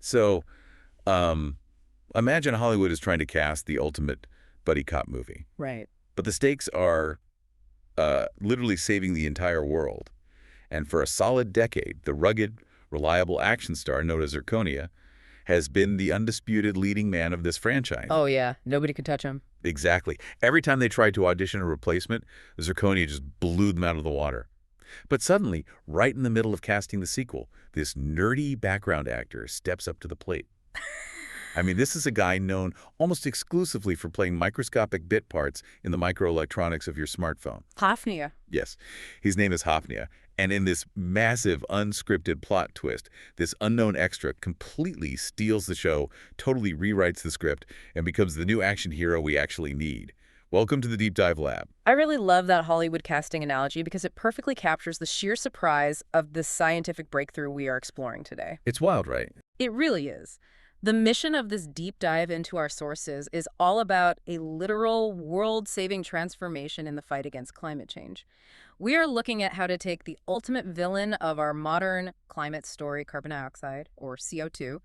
So, um, imagine Hollywood is trying to cast the ultimate buddy cop movie. Right. But the stakes are literally saving the entire world. And for a solid decade, the rugged, reliable action star known as Zirconia has been the undisputed leading man of this franchise. Oh, yeah. Nobody could touch him. Exactly. Every time they tried to audition a replacement, Zirconia just blew them out of the water. But suddenly, right in the middle of casting the sequel, this nerdy background actor steps up to the plate. I mean, this is a guy known almost exclusively for playing microscopic bit parts in the microelectronics of your smartphone. Hafnia. Yes, his name is Hafnia. And in this massive, unscripted plot twist, this unknown extra completely steals the show, totally rewrites the script, and becomes the new action hero we actually need. Welcome to the Deep Dive Lab. I really love that Hollywood casting analogy because it perfectly captures the sheer surprise of the scientific breakthrough we are exploring today. It's wild, right? It really is. The mission of this deep dive into our sources is all about a literal world-saving transformation in the fight against climate change. We are looking at how to take the ultimate villain of our modern climate story, carbon dioxide, or CO2,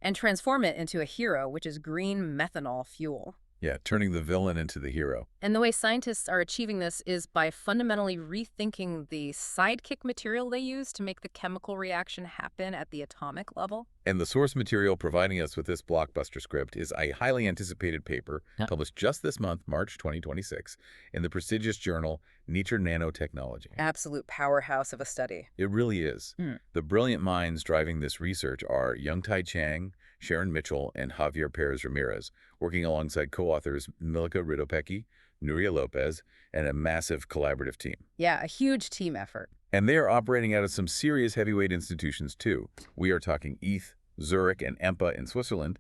and transform it into a hero, which is green methanol fuel. Yeah, turning the villain into the hero. And the way scientists are achieving this is by fundamentally rethinking the sidekick material they use to make the chemical reaction happen at the atomic level. And the source material providing us with this blockbuster script is a highly anticipated paper published just this month, March 2026, in the prestigious journal Nature Nanotechnology. Absolute powerhouse of a study. It really is. The brilliant minds driving this research are Youngtai Chang, Sharon Mitchell, and Javier Perez Ramirez, working alongside co-authors Milka Ridopeki, Nuria Lopez, and a massive collaborative team. Yeah, a huge team effort. And they are operating out of some serious heavyweight institutions, too. We are talking ETH, Zurich, and EMPA in Switzerland,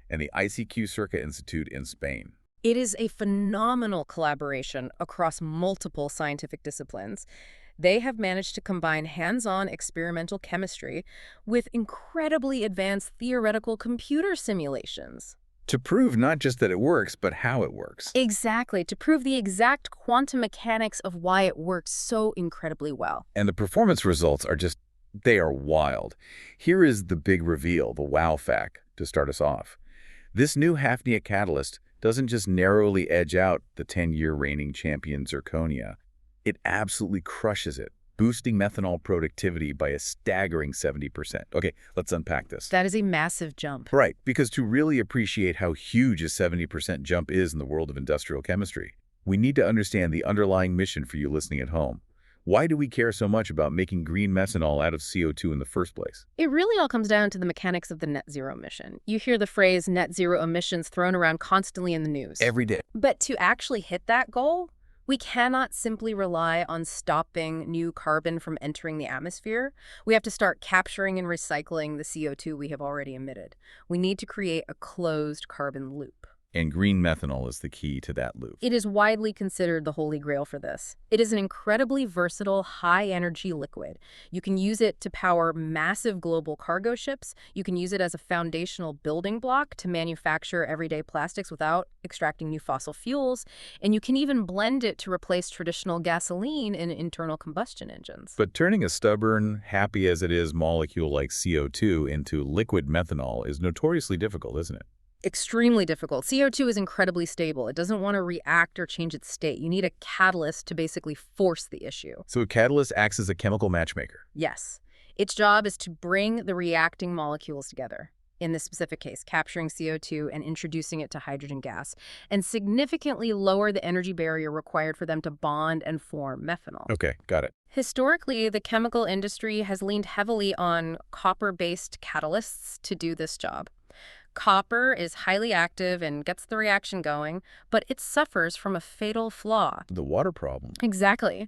and the ICQ Circa Institute in Spain. It is a phenomenal collaboration across multiple scientific disciplines. They have managed to combine hands-on experimental chemistry with incredibly advanced theoretical computer simulations. To prove not just that it works, but how it works. Exactly, to prove the exact quantum mechanics of why it works so incredibly well. And the performance results are just, they are wild. Here is the big reveal, the wow fact, to start us off. This new hafnia catalyst doesn't just narrowly edge out the 10-year reigning champion zirconia. It absolutely crushes it, boosting methanol productivity by a staggering 70%. Okay, let's unpack this. That is a massive jump. Right, because to really appreciate how huge a 70% jump is in the world of industrial chemistry, we need to understand the underlying mission for you listening at home. Why do we care so much about making green methanol out of CO2 in the first place? It really all comes down to the mechanics of the net zero mission. You hear the phrase net zero emissions thrown around constantly in the news. Every day. But to actually hit that goal, we cannot simply rely on stopping new carbon from entering the atmosphere. We have to start capturing and recycling the CO2 we have already emitted. We need to create a closed carbon loop. And green methanol is the key to that loop. It is widely considered the holy grail for this. It is an incredibly versatile, high-energy liquid. You can use it to power massive global cargo ships. You can use it as a foundational building block to manufacture everyday plastics without extracting new fossil fuels. And you can even blend it to replace traditional gasoline in internal combustion engines. But turning a stubborn, happy as it is molecule like CO2 into liquid methanol is notoriously difficult, isn't it? Extremely difficult. CO2 is incredibly stable. It doesn't want to react or change its state. You need a catalyst to basically force the issue. So a catalyst acts as a chemical matchmaker. Yes. Its job is to bring the reacting molecules together. In this specific case, capturing CO2 and introducing it to hydrogen gas, and significantly lower the energy barrier required for them to bond and form methanol. Okay, got it. Historically, the chemical industry has leaned heavily on copper-based catalysts to do this job. Copper is highly active and gets the reaction going, but it suffers from a fatal flaw. The water problem. Exactly.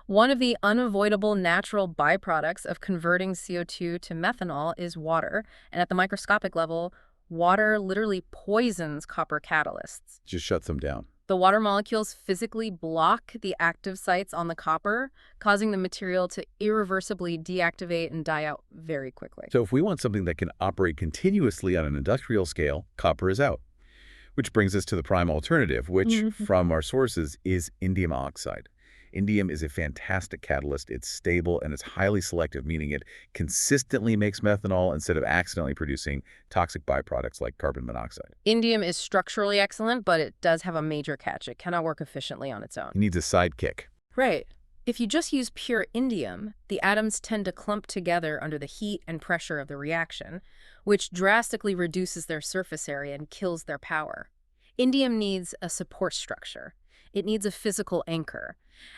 One of the unavoidable natural byproducts of converting CO2 to methanol is water, and at the microscopic level, water literally poisons copper catalysts. Just shuts them down. The water molecules physically block the active sites on the copper, causing the material to irreversibly deactivate and die out very quickly. So if we want something that can operate continuously on an industrial scale, copper is out. Which brings us to the prime alternative, which, from our sources, is indium oxide. Indium is a fantastic catalyst. It's stable and it's highly selective, meaning it consistently makes methanol instead of accidentally producing toxic byproducts like carbon monoxide. Indium is structurally excellent, but it does have a major catch. It cannot work efficiently on its own. It needs a sidekick. Right. If you just use pure indium, the atoms tend to clump together under the heat and pressure of the reaction, which drastically reduces their surface area and kills their power. Indium needs a support structure. It needs a physical anchor.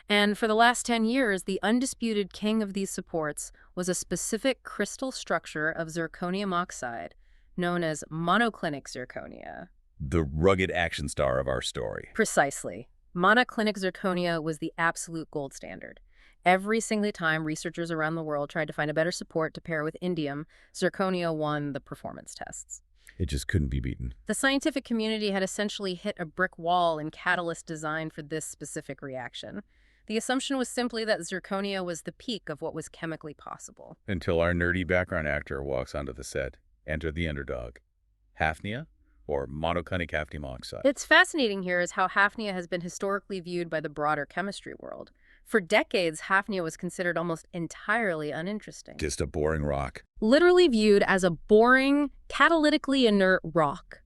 And for the last 10 years, the undisputed king of these supports was a specific crystal structure of zirconium oxide, known as monoclinic zirconia. The rugged action star of our story. Precisely. Monoclinic zirconia was the absolute gold standard. Every single time researchers around the world tried to find a better support to pair with indium, zirconia won the performance tests. It just couldn't be beaten. The scientific community had essentially hit a brick wall in catalyst design for this specific reaction. The assumption was simply that zirconia was the peak of what was chemically possible. Until our nerdy background actor walks onto the set. Enter the underdog. Hafnia, or monoclinic hafnium oxide. It's fascinating here is how hafnia has been historically viewed by the broader chemistry world. For decades, hafnia was considered almost entirely uninteresting. Just a boring rock. Literally viewed as a boring, catalytically inert rock.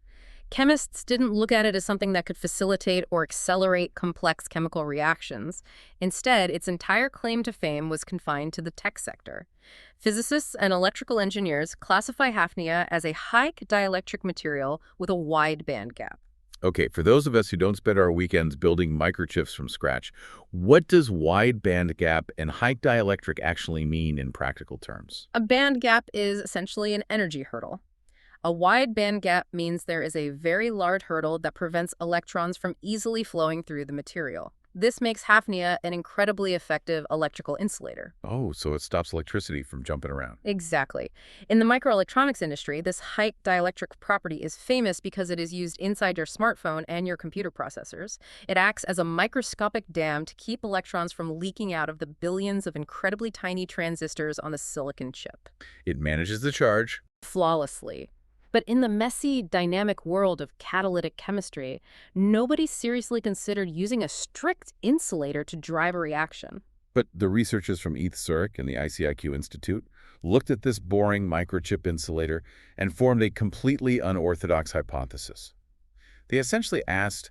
Chemists didn't look at it as something that could facilitate or accelerate complex chemical reactions. Instead, its entire claim to fame was confined to the tech sector. Physicists and electrical engineers classify hafnia as a high dielectric material with a wide bandgap. Okay, for those of us who don't spend our weekends building microchips from scratch, what does wide bandgap and high dielectric actually mean in practical terms? A bandgap is essentially an energy hurdle. A wide bandgap means there is a very large hurdle that prevents electrons from easily flowing through the material. This makes hafnia an incredibly effective electrical insulator. Oh, so it stops electricity from jumping around. Exactly. In the microelectronics industry, this high dielectric property is famous because it is used inside your smartphone and your computer processors. It acts as a microscopic dam to keep electrons from leaking out of the billions of incredibly tiny transistors on the silicon chip. It manages the charge Flawlessly. But in the messy, dynamic world of catalytic chemistry, nobody seriously considered using a strict insulator to drive a reaction. But the researchers from ETH Zurich and the ICIQ Institute looked at this boring microchip insulator and formed a completely unorthodox hypothesis. They essentially asked,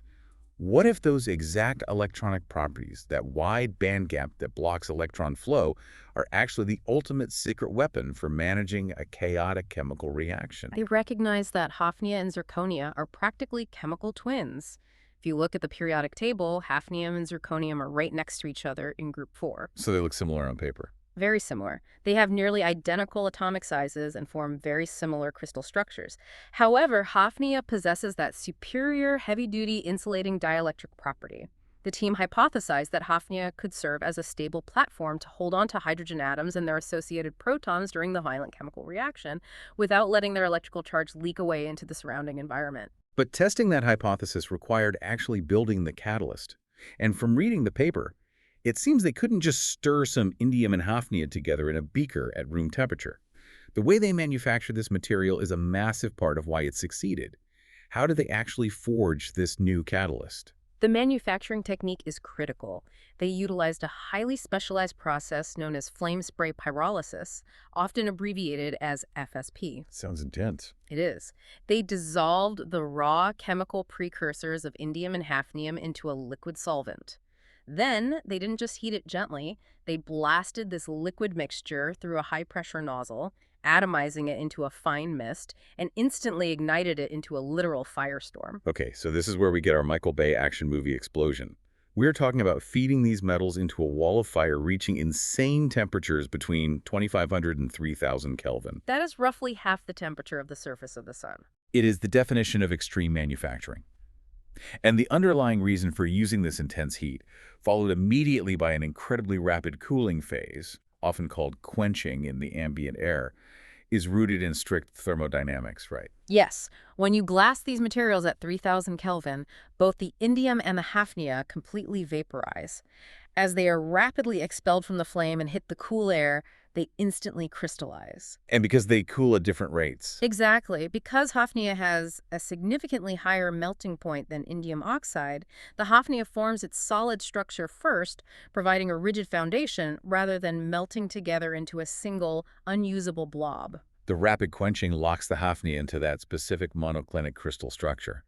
what if those exact electronic properties, that wide bandgap that blocks electron flow, are actually the ultimate secret weapon for managing a chaotic chemical reaction? They recognize that hafnia and zirconia are practically chemical twins. If you look at the periodic table, hafnium and zirconium are right next to each other in group 4. So they look similar on paper. Very similar. They have nearly identical atomic sizes and form very similar crystal structures. However, hafnia possesses that superior heavy-duty insulating dielectric property. The team hypothesized that hafnia could serve as a stable platform to hold on to hydrogen atoms and their associated protons during the violent chemical reaction without letting their electrical charge leak away into the surrounding environment. But testing that hypothesis required actually building the catalyst. And from reading the paper, it seems they couldn't just stir some indium and hafnia together in a beaker at room temperature. The way they manufacture this material is a massive part of why it succeeded. How do they actually forge this new catalyst? The manufacturing technique is critical. They utilized a highly specialized process known as flame spray pyrolysis, often abbreviated as FSP. Sounds intense. It is. They dissolved the raw chemical precursors of indium and hafnium into a liquid solvent. Then, they didn't just heat it gently, they blasted this liquid mixture through a high-pressure nozzle, atomizing it into a fine mist, and instantly ignited it into a literal firestorm. Okay, so this is where we get our Michael Bay action movie explosion. We're talking about feeding these metals into a wall of fire reaching insane temperatures between 2,500 and 3,000 Kelvin. That is roughly half the temperature of the surface of the sun. It is the definition of extreme manufacturing. And the underlying reason for using this intense heat, followed immediately by an incredibly rapid cooling phase, often called quenching in the ambient air, is rooted in strict thermodynamics, right? Yes, when you blast these materials at 3,000 Kelvin, both the indium and the hafnia completely vaporize. As they are rapidly expelled from the flame and hit the cool air, They instantly crystallize. And because they cool at different rates. Exactly. Because hafnia has a significantly higher melting point than indium oxide, the hafnia forms its solid structure first, providing a rigid foundation rather than melting together into a single, unusable blob. The rapid quenching locks the hafnia into that specific monoclinic crystal structure.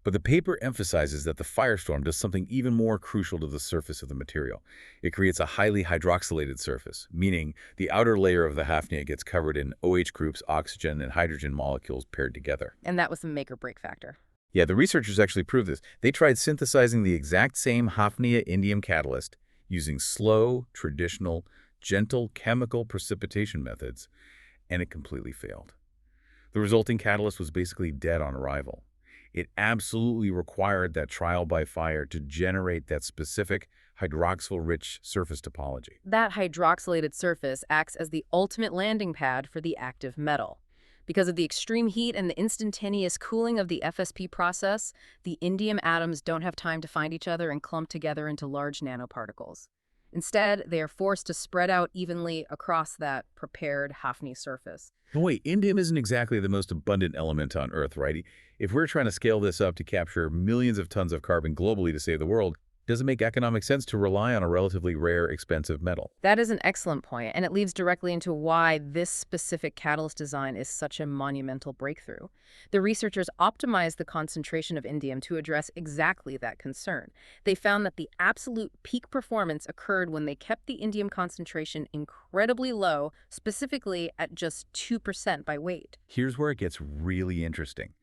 But the paper emphasizes that the firestorm does something even more crucial to the surface of the material. It creates a highly hydroxylated surface, meaning the outer layer of the hafnia gets covered in OH groups, oxygen, and hydrogen molecules paired together. And that was the make or break factor. Yeah, the researchers actually proved this. They tried synthesizing the exact same hafnia indium catalyst using slow, traditional, gentle chemical precipitation methods, and it completely failed. The resulting catalyst was basically dead on arrival. It absolutely required that trial by fire to generate that specific hydroxyl-rich surface topology. That hydroxylated surface acts as the ultimate landing pad for the active metal. Because of the extreme heat and the instantaneous cooling of the FSP process, the indium atoms don't have time to find each other and clump together into large nanoparticles. Instead, they are forced to spread out evenly across that prepared hafnia surface. But wait, indium isn't exactly the most abundant element on Earth, right? If we're trying to scale this up to capture millions of tons of carbon globally to save the world, does it make economic sense to rely on a relatively rare, expensive metal? That is an excellent point, and it leads directly into why this specific catalyst design is such a monumental breakthrough. The researchers optimized the concentration of indium to address exactly that concern. They found that the absolute peak performance occurred when they kept the indium concentration incredibly low, specifically at just 2% by weight. Here's where it gets really interesting.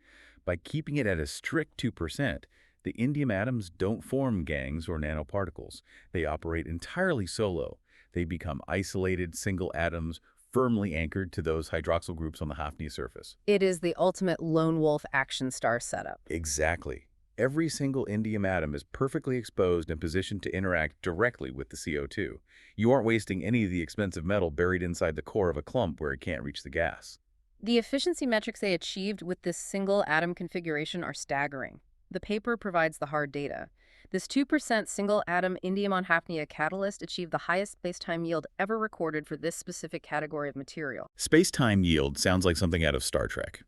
By keeping it at a strict 2%, the indium atoms don't form gangs or nanoparticles. They operate entirely solo. They become isolated single atoms firmly anchored to those hydroxyl groups on the hafnia surface. It is the ultimate lone wolf action star setup. Exactly. Every single indium atom is perfectly exposed and positioned to interact directly with the CO2. You aren't wasting any of the expensive metal buried inside the core of a clump where it can't reach the gas. The efficiency metrics they achieved with this single atom configuration are staggering. The paper provides the hard data. This 2% single atom indium on hafnia catalyst achieved the highest space-time yield ever recorded for this specific category of material. Space-time yield sounds like something out of Star Trek.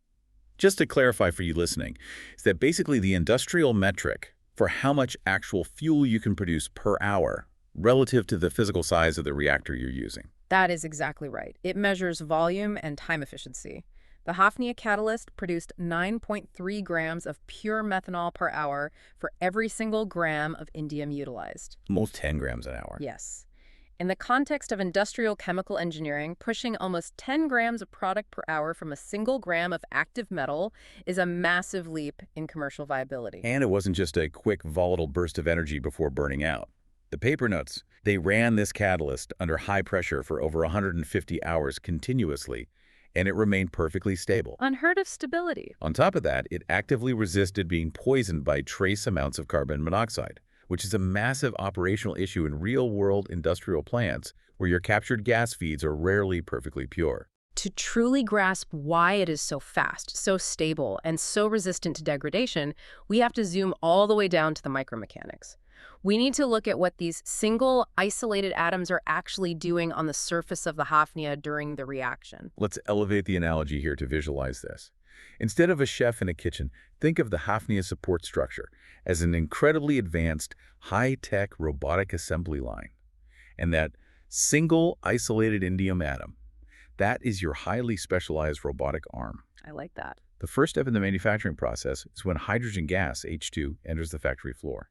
Just to clarify for you listening, is that basically the industrial metric for how much actual fuel you can produce per hour relative to the physical size of the reactor you're using. That is exactly right. It measures volume and time efficiency. The hafnia catalyst produced 9.3 grams of pure methanol per hour for every single gram of indium utilized. Almost 10 grams an hour. Yes. In the context of industrial chemical engineering, pushing almost 10 grams of product per hour from a single gram of active metal is a massive leap in commercial viability. And it wasn't just a quick, volatile burst of energy before burning out. The paper notes, they ran this catalyst under high pressure for over 150 hours continuously, and it remained perfectly stable. Unheard of stability. On top of that, it actively resisted being poisoned by trace amounts of carbon monoxide, which is a massive operational issue in real-world industrial plants where your captured gas feeds are rarely perfectly pure. To truly grasp why it is so fast, so stable, and so resistant to degradation, we have to zoom all the way down to the micromechanics. We need to look at what these single, isolated atoms are actually doing on the surface of the hafnia during the reaction. Let's elevate the analogy here to visualize this. Instead of a chef in a kitchen, think of the hafnia support structure as an incredibly advanced, high-tech robotic assembly line. And that single, isolated indium atom, that is your highly specialized robotic arm. I like that. The first step in the manufacturing process is when hydrogen gas, H2, enters the factory floor.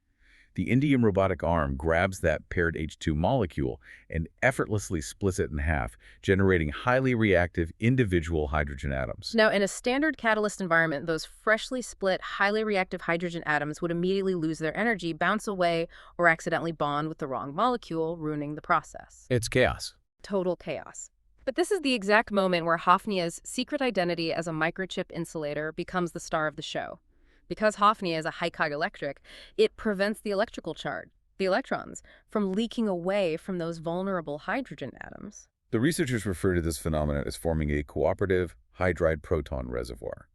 The indium robotic arm grabs that paired H2 molecule and effortlessly splits it in half, generating highly reactive individual hydrogen atoms. Now, in a standard catalyst environment, those freshly split, highly reactive hydrogen atoms would immediately lose their energy, bounce away, or accidentally bond with the wrong molecule, ruining the process. It's chaos. Total chaos. But this is the exact moment where hafnia's secret identity as a microchip insulator becomes the star of the show. Because hafnia is a high dielectric, it prevents the electrical charge, the electrons, from leaking away from those vulnerable hydrogen atoms. The researchers refer to this phenomenon as forming a cooperative hydride proton reservoir,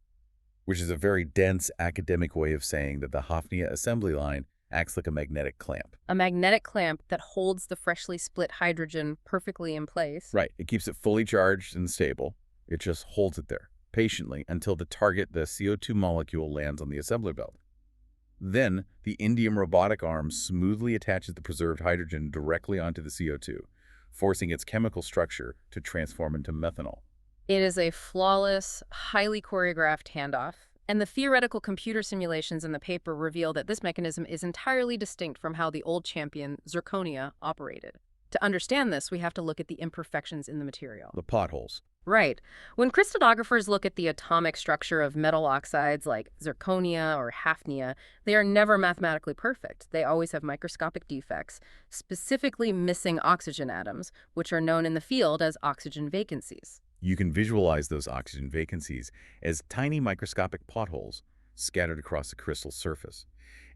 which is a very dense academic way of saying that the hafnia assembly line Acts like a magnetic clamp. A magnetic clamp that holds the freshly split hydrogen perfectly in place. Right. It keeps it fully charged and stable. It just holds it there patiently until the CO2 molecule, lands on the assembly belt. Then, the indium robotic arm smoothly attaches the preserved hydrogen directly onto the CO2, forcing its chemical structure to transform into methanol. It is a flawless, highly choreographed handoff, and the theoretical computer simulations in the paper reveal that this mechanism is entirely distinct from how the old champion, zirconia, operated. To understand this, we have to look at the imperfections in the material. The potholes. Right. When crystallographers look at the atomic structure of metal oxides like zirconia or hafnia, they are never mathematically perfect. They always have microscopic defects, specifically missing oxygen atoms, which are known in the field as oxygen vacancies. You can visualize those oxygen vacancies as tiny microscopic potholes scattered across the crystal surface.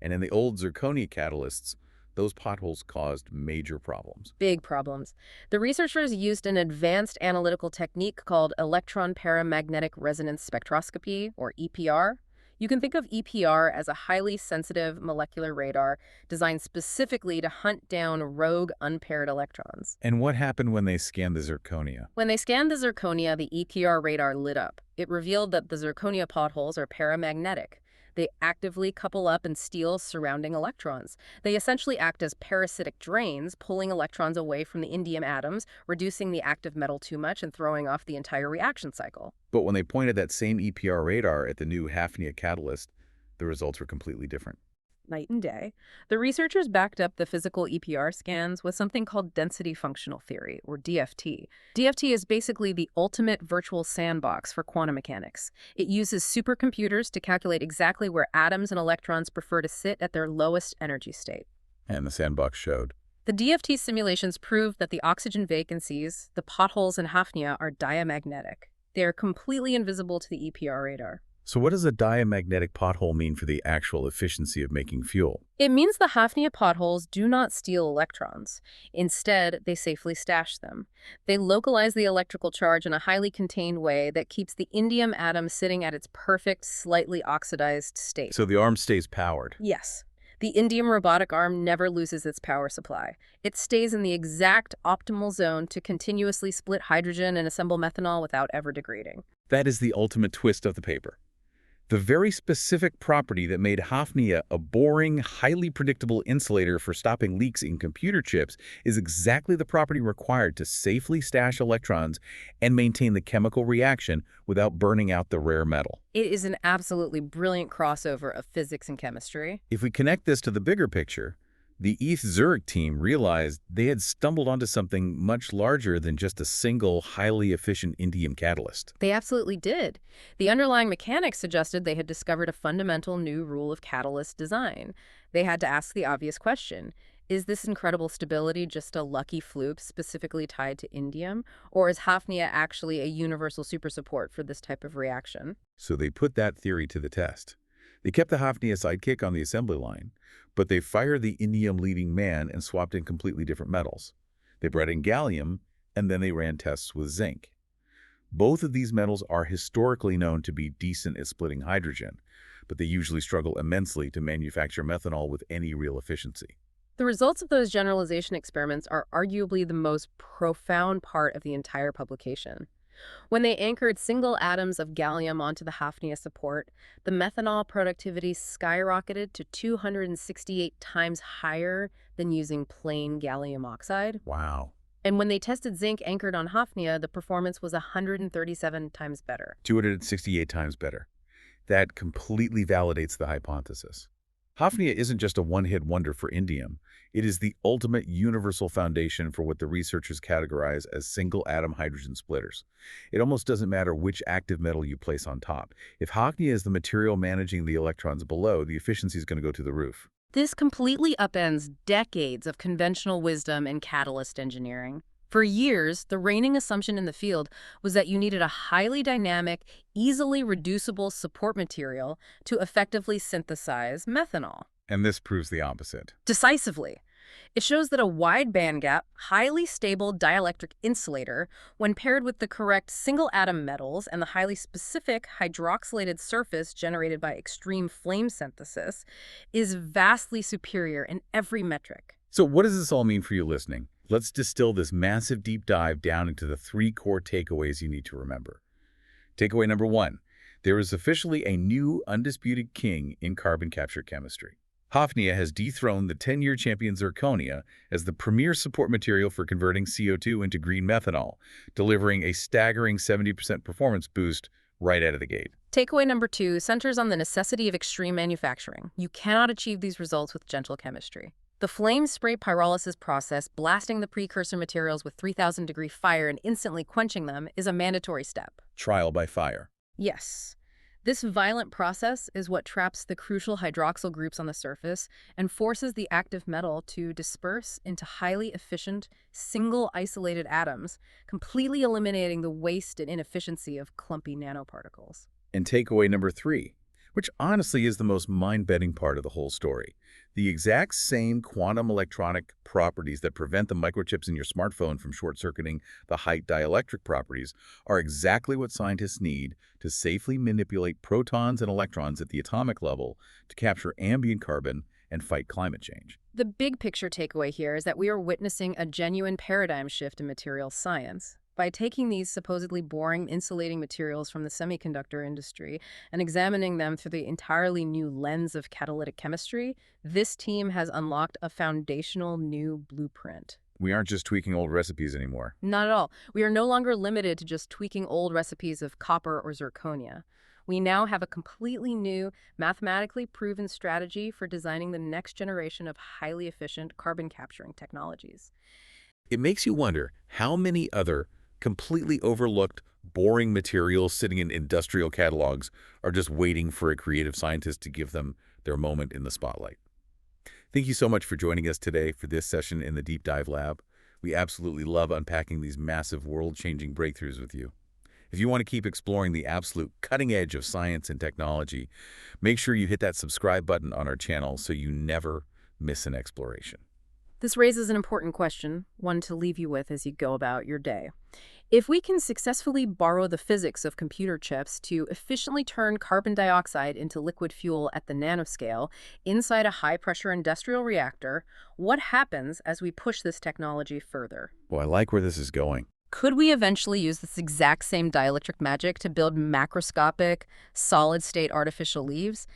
And in the old zirconia catalysts, those potholes caused major problems. Big problems. The researchers used an advanced analytical technique called electron paramagnetic resonance spectroscopy, or EPR. You can think of EPR as a highly sensitive molecular radar designed specifically to hunt down rogue unpaired electrons. And what happened when they scanned the zirconia? When they scanned the zirconia, the EPR radar lit up. It revealed that the zirconia potholes are paramagnetic. They actively couple up and steal surrounding electrons. They essentially act as parasitic drains, pulling electrons away from the indium atoms, reducing the active metal too much and throwing off the entire reaction cycle. But when they pointed that same EPR radar at the new hafnia catalyst, the results were completely different. Night and day. The researchers backed up the physical EPR scans with something called density functional theory, or DFT. DFT is basically the ultimate virtual sandbox for quantum mechanics. It uses supercomputers to calculate exactly where atoms and electrons prefer to sit at their lowest energy state. And the sandbox showed. The DFT simulations prove that the oxygen vacancies, the potholes in hafnia, are diamagnetic. They are completely invisible to the EPR radar. So what does a diamagnetic pothole mean for the actual efficiency of making fuel? It means the hafnia potholes do not steal electrons. Instead, they safely stash them. They localize the electrical charge in a highly contained way that keeps the indium atom sitting at its perfect, slightly oxidized state. So the arm stays powered. Yes. The indium robotic arm never loses its power supply. It stays in the exact optimal zone to continuously split hydrogen and assemble methanol without ever degrading. That is the ultimate twist of the paper. The very specific property that made hafnia a boring, highly predictable insulator for stopping leaks in computer chips is exactly the property required to safely stash electrons and maintain the chemical reaction without burning out the rare metal. It is an absolutely brilliant crossover of physics and chemistry. If we connect this to the bigger picture, the ETH Zurich team realized they had stumbled onto something much larger than just a single, highly efficient indium catalyst. They absolutely did. The underlying mechanics suggested they had discovered a fundamental new rule of catalyst design. They had to ask the obvious question: is this incredible stability just a lucky fluke specifically tied to indium, or is hafnia actually a universal supersupport for this type of reaction? So they put that theory to the test. They kept the hafnia sidekick on the assembly line, but they fired the indium leading man and swapped in completely different metals. They bred in gallium, and then they ran tests with zinc. Both of these metals are historically known to be decent at splitting hydrogen, but they usually struggle immensely to manufacture methanol with any real efficiency. The results of those generalization experiments are arguably the most profound part of the entire publication. When they anchored single atoms of gallium onto the hafnia support, the methanol productivity skyrocketed to 268 times higher than using plain gallium oxide. Wow. And when they tested zinc anchored on hafnia, the performance was 137 times better. 268 times better. That completely validates the hypothesis. Hafnia isn't just a one-hit wonder for indium. It is the ultimate universal foundation for what the researchers categorize as single-atom hydrogen splitters. It almost doesn't matter which active metal you place on top. If hafnia is the material managing the electrons below, the efficiency is going to go to the roof. This completely upends decades of conventional wisdom in catalyst engineering. For years, the reigning assumption in the field was that you needed a highly dynamic, easily reducible support material to effectively synthesize methanol. And this proves the opposite. Decisively. It shows that a wide bandgap, highly stable dielectric insulator, when paired with the correct single-atom metals and the highly specific hydroxylated surface generated by extreme flame synthesis, is vastly superior in every metric. So what does this all mean for you listening? Let's distill this massive deep dive down into the 3 core takeaways you need to remember. Takeaway number 1. There is officially a new undisputed king in carbon capture chemistry. Hafnia has dethroned the 10-year champion zirconia as the premier support material for converting CO2 into green methanol, delivering a staggering 70% performance boost right out of the gate. Takeaway number 2 centers on the necessity of extreme manufacturing. You cannot achieve these results with gentle chemistry. The flame spray pyrolysis process, blasting the precursor materials with 3,000-degree fire and instantly quenching them, is a mandatory step. Trial by fire. Yes. This violent process is what traps the crucial hydroxyl groups on the surface and forces the active metal to disperse into highly efficient, single isolated atoms, completely eliminating the waste and inefficiency of clumpy nanoparticles. And takeaway number 3, which honestly is the most mind-bending part of the whole story. The exact same quantum electronic properties that prevent the microchips in your smartphone from short-circuiting the high dielectric properties are exactly what scientists need to safely manipulate protons and electrons at the atomic level to capture ambient carbon and fight climate change. The big picture takeaway here is that we are witnessing a genuine paradigm shift in materials science. By taking these supposedly boring insulating materials from the semiconductor industry and examining them through the entirely new lens of catalytic chemistry, this team has unlocked a foundational new blueprint. We aren't just tweaking old recipes anymore. Not at all. We are no longer limited to just tweaking old recipes of copper or zirconia. We now have a completely new, mathematically proven strategy for designing the next generation of highly efficient carbon capturing technologies. It makes you wonder how many other completely overlooked, boring materials sitting in industrial catalogs are just waiting for a creative scientist to give them their moment in the spotlight. Thank you so much for joining us today for this session in the Deep Dive Lab. We absolutely love unpacking these massive world-changing breakthroughs with you. If you want to keep exploring the absolute cutting edge of science and technology, make sure you hit that subscribe button on our channel so you never miss an exploration. This raises an important question, one to leave you with as you go about your day. If we can successfully borrow the physics of computer chips to efficiently turn carbon dioxide into liquid fuel at the nanoscale inside a high-pressure industrial reactor, what happens as we push this technology further? Well, I like where this is going. Could we eventually use this exact same dielectric magic to build macroscopic, solid-state artificial leaves?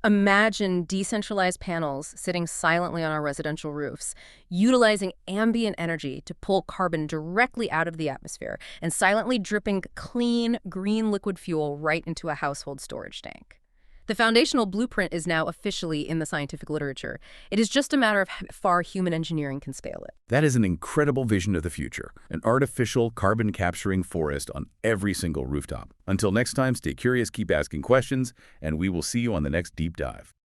Imagine decentralized panels sitting silently on our residential roofs, utilizing ambient energy to pull carbon directly out of the atmosphere and silently dripping clean, green liquid fuel right into a household storage tank. The foundational blueprint is now officially in the scientific literature. It is just a matter of how far human engineering can scale it. That is an incredible vision of the future, an artificial carbon-capturing forest on every single rooftop. Until next time, stay curious, keep asking questions, and we will see you on the next Deep Dive.